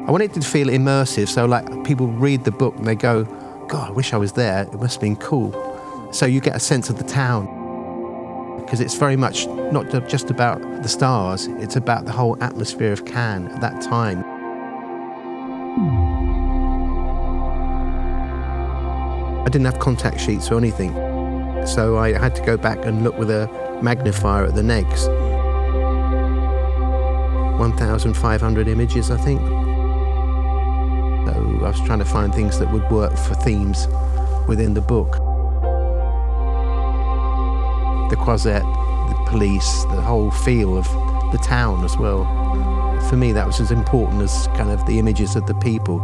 I wanted it to feel immersive, so like people read the book and they go, God, I wish I was there, it must have been cool. So you get a sense of the town, because it's very much not just about the stars, it's about the whole atmosphere of Cannes at that time. I didn't have contact sheets or anything, so I had to go back and look with a magnifier at the negs. 1,500 images, I think. So I was trying to find things that would work for themes within the book. The Croisette, the police, the whole feel of the town as well. For me, that was as important as kind of the images of the people.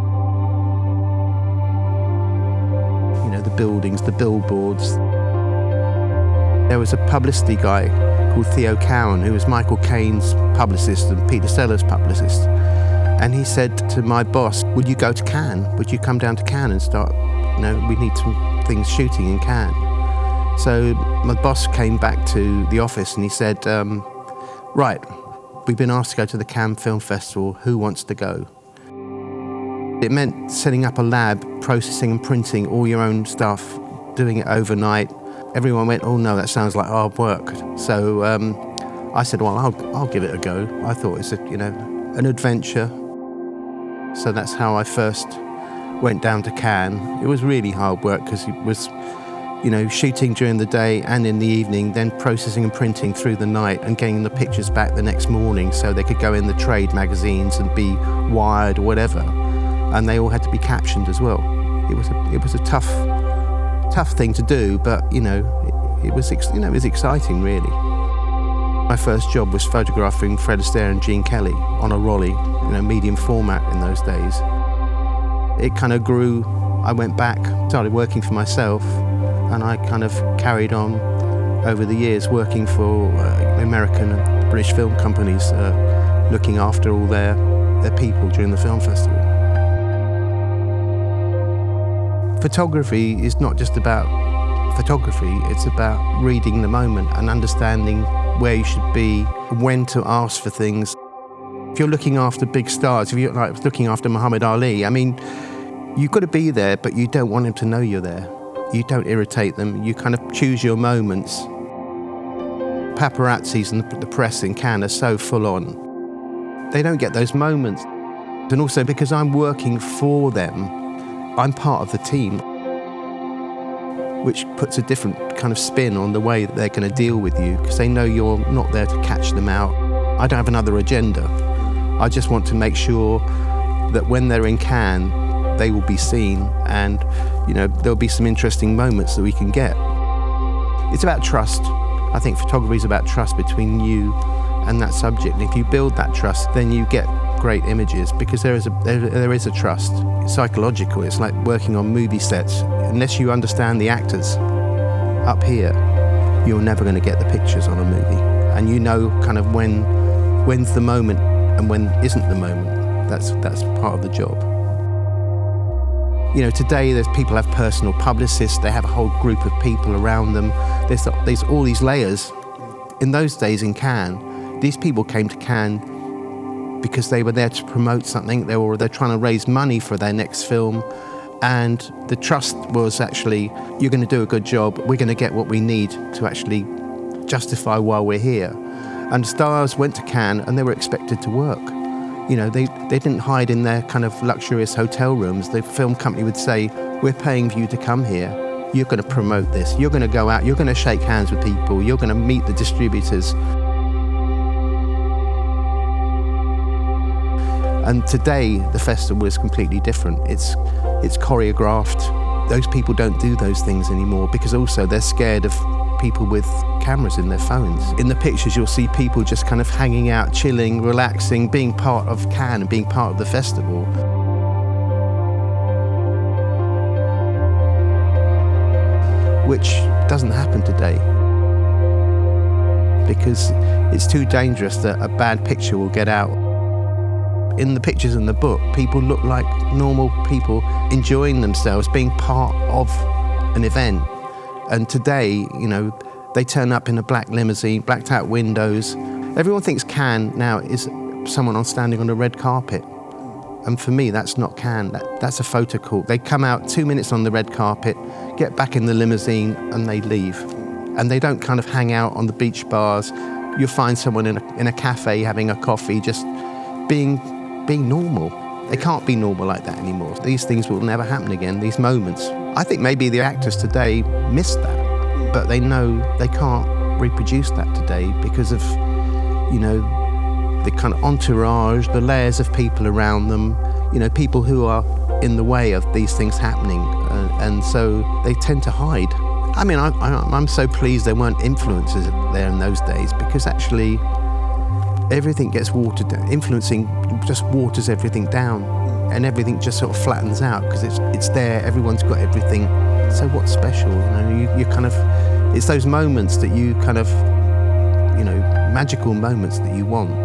You know, the buildings, the billboards. There was a publicity guy called Theo Cowan, who was Michael Caine's publicist and Peter Sellers' publicist. And he said to my boss, would you go to Cannes? Would you come down to Cannes and start, you know, we need some things shooting in Cannes. So my boss came back to the office and he said, right, we've been asked to go to the Cannes Film Festival, who wants to go? It meant setting up a lab, processing and printing all your own stuff, doing it overnight. Everyone went, oh no, that sounds like hard work. So I said, well, I'll give it a go. I thought it's an adventure. So that's how I first went down to Cannes. It was really hard work because it was, shooting during the day and in the evening, then processing and printing through the night and getting the pictures back the next morning so they could go in the trade magazines and be Wired or whatever. And they all had to be captioned as well. It was a tough thing to do, but it was exciting really. My first job was photographing Fred Astaire and Gene Kelly on a Rolly, medium format in those days. It kind of grew. I went back, started working for myself, and I kind of carried on over the years working for American and British film companies, looking after all their people during the film festival. Photography is not just about photography, it's about reading the moment and understanding where you should be, when to ask for things. If you're looking after big stars, if you're like looking after Muhammad Ali, you've got to be there, but you don't want him to know you're there. You don't irritate them, you kind of choose your moments. Paparazzis and the press in Cannes are so full on. They don't get those moments. And also because I'm working for them, I'm part of the team, which puts a different kind of spin on the way that they're going to deal with you, because they know you're not there to catch them out. I don't have another agenda. I just want to make sure that when they're in Cannes, they will be seen, and there'll be some interesting moments that we can get. It's about trust. I think photography is about trust between you and that subject. And if you build that trust, then you get great images, because there is a trust. It's psychological. It's like working on movie sets. Unless you understand the actors up here, you're never going to get the pictures on a movie. And kind of when's the moment and when isn't the moment. That's part of the job. Today people have personal publicists. They have a whole group of people around them. There's all these layers. In those days in Cannes, these people came to Cannes because they were there to promote something. They're trying to raise money for their next film. And the trust was actually, you're going to do a good job. We're going to get what we need to actually justify why we're here. And stars went to Cannes and they were expected to work. They didn't hide in their kind of luxurious hotel rooms. The film company would say, we're paying for you to come here. You're going to promote this. You're going to go out. You're going to shake hands with people. You're going to meet the distributors. And today, the festival is completely different. It's choreographed. Those people don't do those things anymore, because also they're scared of people with cameras in their phones. In the pictures, you'll see people just kind of hanging out, chilling, relaxing, being part of Cannes and being part of the festival. Which doesn't happen today, because it's too dangerous that a bad picture will get out. In the pictures in the book, people look like normal people enjoying themselves, being part of an event. And today, they turn up in a black limousine, blacked out windows. Everyone thinks Cannes now is someone standing on a red carpet. And for me, that's not Cannes, that's a photo call. They come out 2 minutes on the red carpet, get back in the limousine, and they leave. And they don't kind of hang out on the beach bars. You'll find someone in a cafe having a coffee, just being normal. They can't be normal like that anymore. These things will never happen again, these moments. I think maybe the actors today miss that, but they know they can't reproduce that today because of, you know, the kind of entourage, the layers of people around them, you know, people who are in the way of these things happening, and so they tend to hide. I mean, I'm so pleased there weren't influencers there in those days, because actually everything gets watered down. Influencing just waters everything down, and everything just sort of flattens out because it's there, everyone's got everything. So what's special? You know, you kind of, it's those moments that you kind of, you know, magical moments that you want.